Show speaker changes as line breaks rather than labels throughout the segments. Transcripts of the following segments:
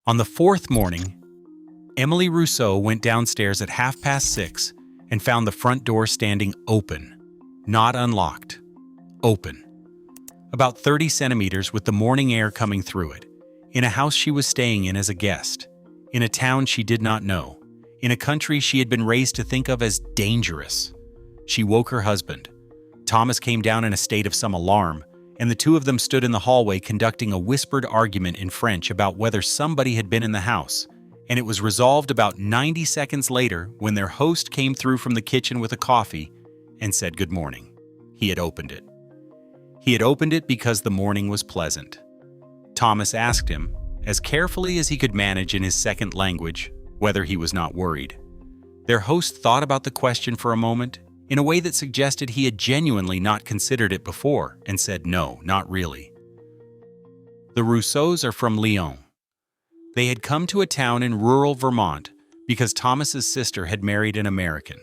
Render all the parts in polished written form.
On the fourth morning, Emily Rousseau went downstairs at 6:30 and found the front door standing open, not unlocked, open. About 30 centimeters with the morning air coming through it, in a house she was staying in as a guest, in a town she did not know, in a country she had been raised to think of as dangerous. She woke her husband. Thomas came down in a state of some alarm, and the two of them stood in the hallway conducting a whispered argument in French about whether somebody had been in the house, and it was resolved about 90 seconds later when their host came through from the kitchen with a coffee and said good morning. He had opened it. He had opened it because the morning was pleasant. Thomas asked him, as carefully as he could manage in his second language, whether he was not worried. Their host thought about the question for a moment, in a way that suggested he had genuinely not considered it before, and said no, not really. The Rousseaus are from Lyon. They had come to a town in rural Vermont because Thomas's sister had married an American,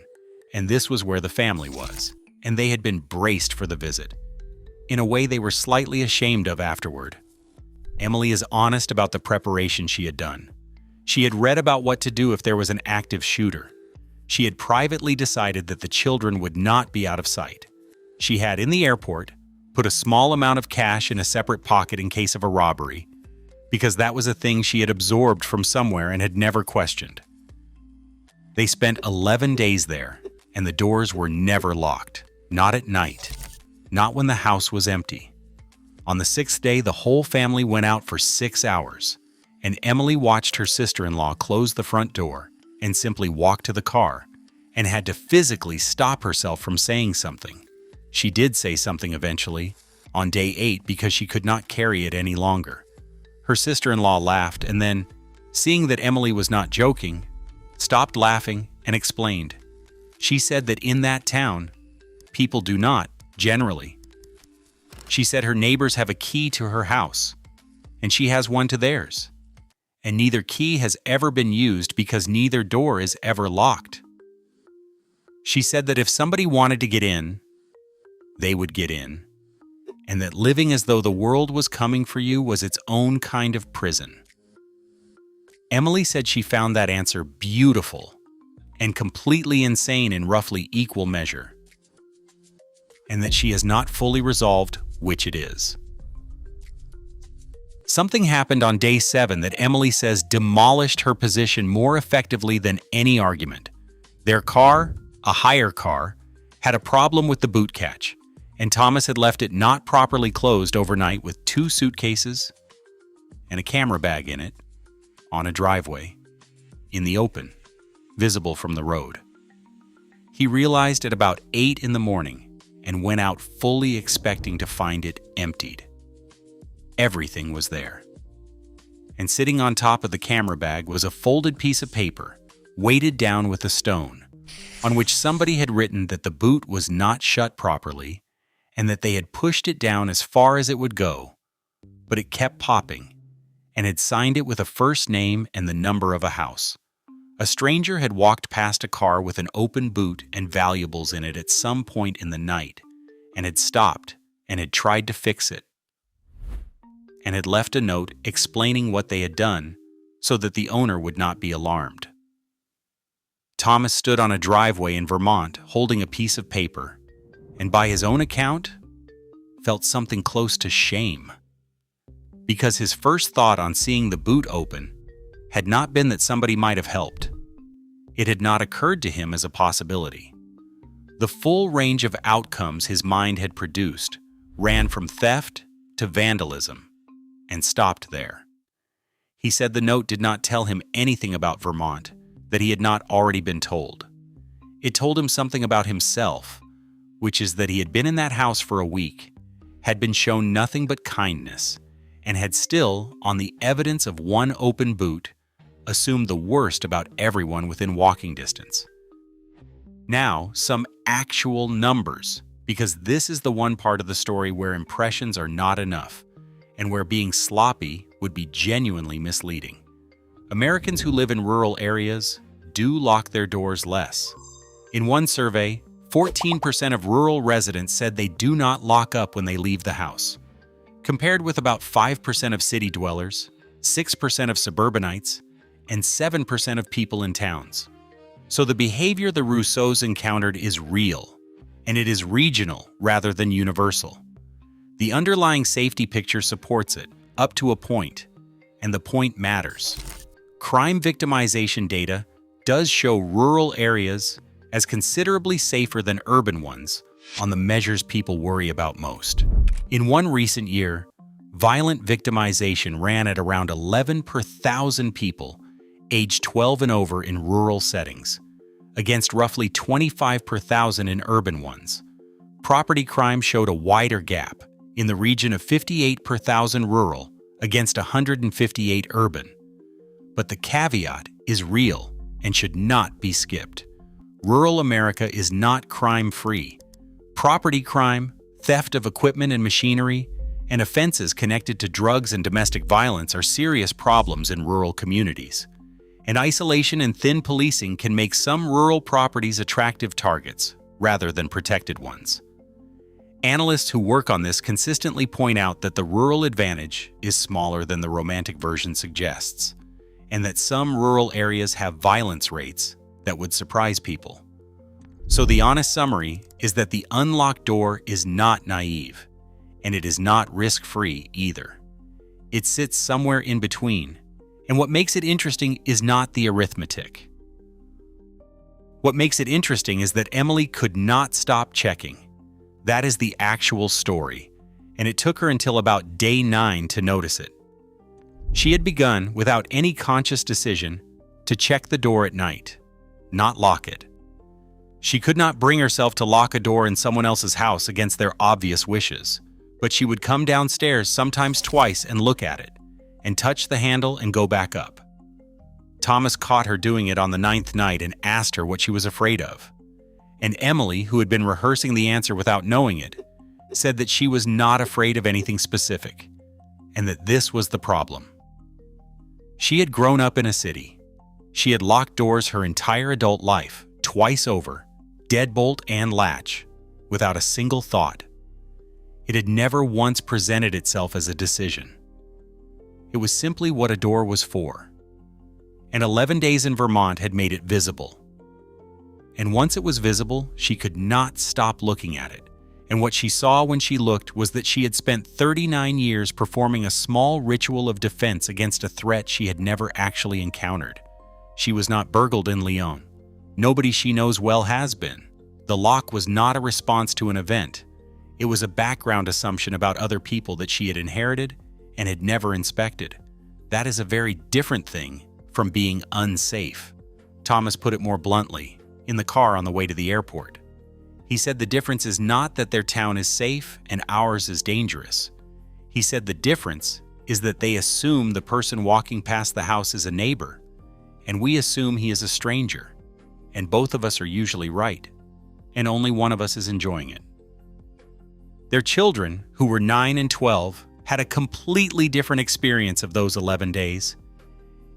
and this was where the family was, and they had been braced for the visit. In a way they were slightly ashamed of afterward. Emily is honest about the preparation she had done. She had read about what to do if there was an active shooter. She had privately decided that the children would not be out of sight. She had, in the airport, put a small amount of cash in a separate pocket in case of a robbery, because that was a thing she had absorbed from somewhere and had never questioned. They spent 11 days there, and the doors were never locked, not at night, not when the house was empty. On the 6th day, the whole family went out for 6 hours, and Emily watched her sister-in-law close the front door and simply walk to the car, and had to physically stop herself from saying something. She did say something eventually, on day 8, because she could not carry it any longer. Her sister-in-law laughed and then, seeing that Emily was not joking, stopped laughing and explained. She said that in that town, people do not, generally. She said her neighbors have a key to her house, and she has one to theirs. And neither key has ever been used because neither door is ever locked. She said that if somebody wanted to get in, they would get in, and that living as though the world was coming for you was its own kind of prison. Emily said she found that answer beautiful and completely insane in roughly equal measure, and that she has not fully resolved which it is. Something happened on day 7 that Emily says demolished her position more effectively than any argument. Their car, a hire car, had a problem with the boot catch, and Thomas had left it not properly closed overnight with 2 suitcases and a camera bag in it, on a driveway, in the open, visible from the road. He realized at about 8 in the morning and went out fully expecting to find it emptied. Everything was there. And sitting on top of the camera bag was a folded piece of paper, weighted down with a stone, on which somebody had written that the boot was not shut properly and that they had pushed it down as far as it would go, but it kept popping, and had signed it with a first name and the number of a house. A stranger had walked past a car with an open boot and valuables in it at some point in the night, and had stopped and had tried to fix it, and had left a note explaining what they had done so that the owner would not be alarmed. Thomas stood on a driveway in Vermont holding a piece of paper, and by his own account, felt something close to shame. Because his first thought on seeing the boot open had not been that somebody might have helped. It had not occurred to him as a possibility. The full range of outcomes his mind had produced ran from theft to vandalism, and stopped there. He said the note did not tell him anything about Vermont that he had not already been told. It told him something about himself, which is that he had been in that house for a week, had been shown nothing but kindness, and had still, on the evidence of one open boot, assumed the worst about everyone within walking distance. Now, some actual numbers, because this is the one part of the story where impressions are not enough, and where being sloppy would be genuinely misleading. Americans who live in rural areas do lock their doors less. In one survey, 14% of rural residents said they do not lock up when they leave the house. Compared with about 5% of city dwellers, 6% of suburbanites, and 7% of people in towns. So the behavior the Rousseaus encountered is real, and it is regional rather than universal. The underlying safety picture supports it, up to a point, and the point matters. Crime victimization data does show rural areas as considerably safer than urban ones on the measures people worry about most. In one recent year, violent victimization ran at around 11 per 1,000 people aged 12 and over in rural settings, against roughly 25 per 1,000 in urban ones. Property crime showed a wider gap, in the region of 58 per 1,000 rural against 158 urban. But the caveat is real and should not be skipped. Rural America is not crime-free. Property crime, theft of equipment and machinery, and offenses connected to drugs and domestic violence are serious problems in rural communities. And isolation and thin policing can make some rural properties attractive targets, rather than protected ones. Analysts who work on this consistently point out that the rural advantage is smaller than the romantic version suggests, and that some rural areas have violence rates that would surprise people. So the honest summary is that the unlocked door is not naive, and it is not risk-free either. It sits somewhere in between, and what makes it interesting is not the arithmetic. What makes it interesting is that Emily could not stop checking. That is the actual story, and it took her until about day 9 to notice it. She had begun, without any conscious decision, to check the door at night, not lock it. She could not bring herself to lock a door in someone else's house against their obvious wishes, but she would come downstairs sometimes twice and look at it, and touch the handle and go back up. Thomas caught her doing it on the 9th night and asked her what she was afraid of. And Emily, who had been rehearsing the answer without knowing it, said that she was not afraid of anything specific, and that this was the problem. She had grown up in a city. She had locked doors her entire adult life, twice over, deadbolt and latch, without a single thought. It had never once presented itself as a decision. It was simply what a door was for. And 11 days in Vermont had made it visible. And once it was visible, she could not stop looking at it. And what she saw when she looked was that she had spent 39 years performing a small ritual of defense against a threat she had never actually encountered. She was not burgled in Lyon. Nobody she knows well has been. The lock was not a response to an event. It was a background assumption about other people that she had inherited and had never inspected. That is a very different thing from being unsafe. Thomas put it more bluntly, in the car on the way to the airport. He said the difference is not that their town is safe and ours is dangerous. He said the difference is that they assume the person walking past the house is a neighbor, and we assume he is a stranger, and both of us are usually right, and only one of us is enjoying it. Their children, who were 9 and 12, had a completely different experience of those 11 days,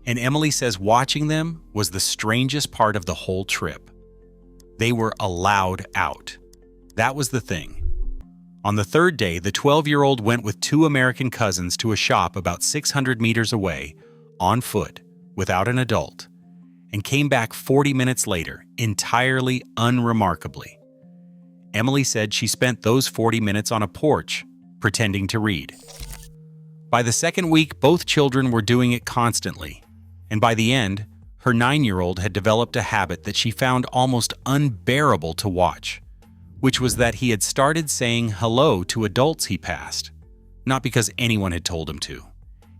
and Emily says watching them was the strangest part of the whole trip. They were allowed out. That was the thing. On the 3rd day, the 12-year-old went with 2 American cousins to a shop about 600 meters away, on foot, without an adult, and came back 40 minutes later, entirely unremarkably. Emily said she spent those 40 minutes on a porch, pretending to read. By the 2nd week, both children were doing it constantly, and by the end, her 9-year-old had developed a habit that she found almost unbearable to watch, which was that he had started saying hello to adults he passed, not because anyone had told him to.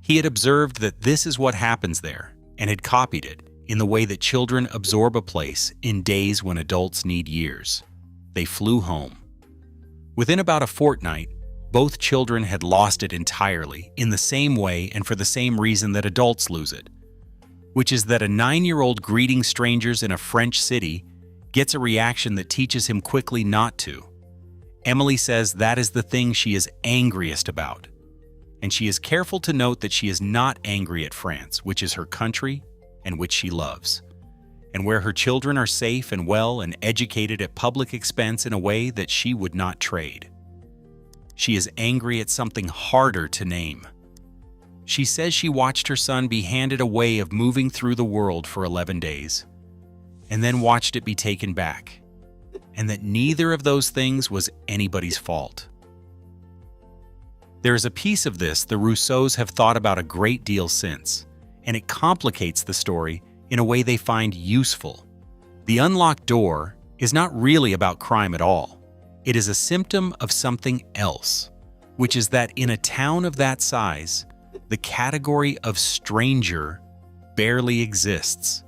He had observed that this is what happens there and had copied it in the way that children absorb a place in days when adults need years. They flew home. Within about a fortnight, both children had lost it entirely in the same way and for the same reason that adults lose it, which is that a 9-year-old greeting strangers in a French city gets a reaction that teaches him quickly not to. Emily says that is the thing she is angriest about, and she is careful to note that she is not angry at France, which is her country and which she loves, and where her children are safe and well and educated at public expense in a way that she would not trade. She is angry at something harder to name. She says she watched her son be handed a way of moving through the world for 11 days, and then watched it be taken back, and that neither of those things was anybody's fault. There is a piece of this the Rousseaus have thought about a great deal since, and it complicates the story in a way they find useful. The unlocked door is not really about crime at all. It is a symptom of something else, which is that in a town of that size, the category of stranger barely exists.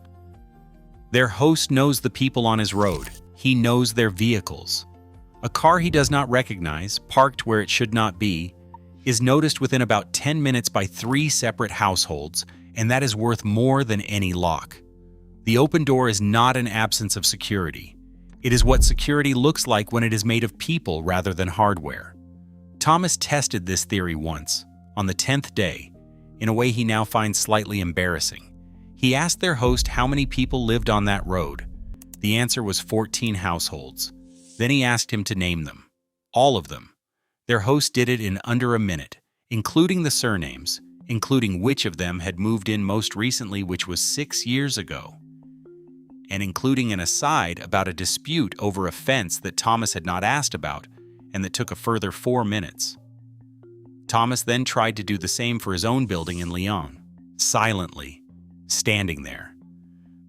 Their host knows the people on his road. He knows their vehicles. A car he does not recognize, parked where it should not be, is noticed within about 10 minutes by 3 separate households, and that is worth more than any lock. The open door is not an absence of security. It is what security looks like when it is made of people rather than hardware. Thomas tested this theory once, on the 10th day, in a way he now finds slightly embarrassing. He asked their host how many people lived on that road. The answer was 14 households. Then he asked him to name them. All of them. Their host did it in under a minute, including the surnames, including which of them had moved in most recently, which was 6 years ago, and including an aside about a dispute over a fence that Thomas had not asked about and that took a further 4 minutes. Thomas then tried to do the same for his own building in Lyon, silently, standing there.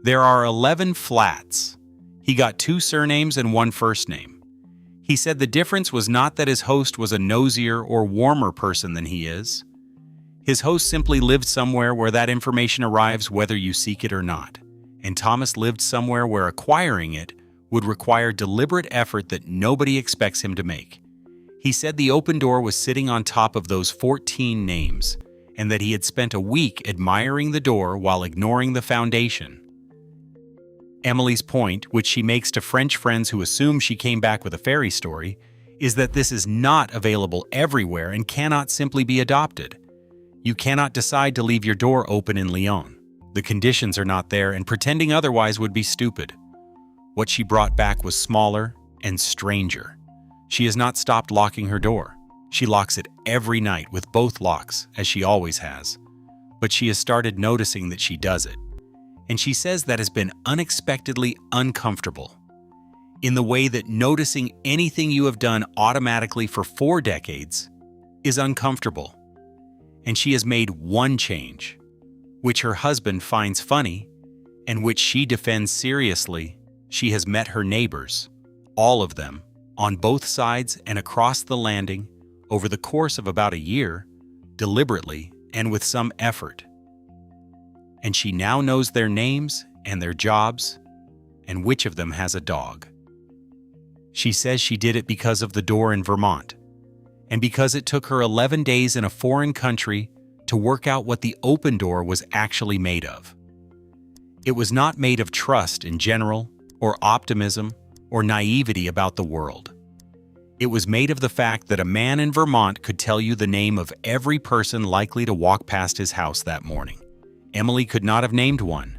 There are 11 flats. He got 2 surnames and 1 first name. He said the difference was not that his host was a nosier or warmer person than he is. His host simply lived somewhere where that information arrives whether you seek it or not, and Thomas lived somewhere where acquiring it would require deliberate effort that nobody expects him to make. He said the open door was sitting on top of those 14 names, and that he had spent a week admiring the door while ignoring the foundation. Emily's point, which she makes to French friends who assume she came back with a fairy story, is that this is not available everywhere and cannot simply be adopted. You cannot decide to leave your door open in Lyon. The conditions are not there, and pretending otherwise would be stupid. What she brought back was smaller and stranger. She has not stopped locking her door. She locks it every night with both locks, as she always has. But she has started noticing that she does it. And she says that has been unexpectedly uncomfortable, in the way that noticing anything you have done automatically for 4 decades is uncomfortable. And she has made one change, which her husband finds funny, and which she defends seriously. She has met her neighbors, all of them, on both sides and across the landing, over the course of about a year, deliberately and with some effort. And she now knows their names and their jobs, and which of them has a dog. She says she did it because of the door in Vermont, and because it took her 11 days in a foreign country to work out what the open door was actually made of. It was not made of trust in general, or optimism, or naivety about the world. It was made of the fact that a man in Vermont could tell you the name of every person likely to walk past his house that morning. Emily could not have named one.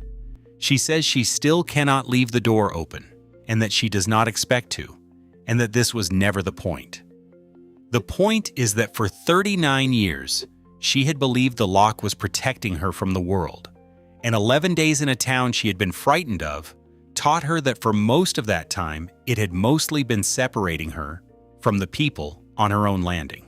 She says she still cannot leave the door open, and that she does not expect to, and that this was never the point. The point is that for 39 years, she had believed the lock was protecting her from the world, and 11 days in a town she had been frightened of taught her that for most of that time, it had mostly been separating her from the people on her own landing.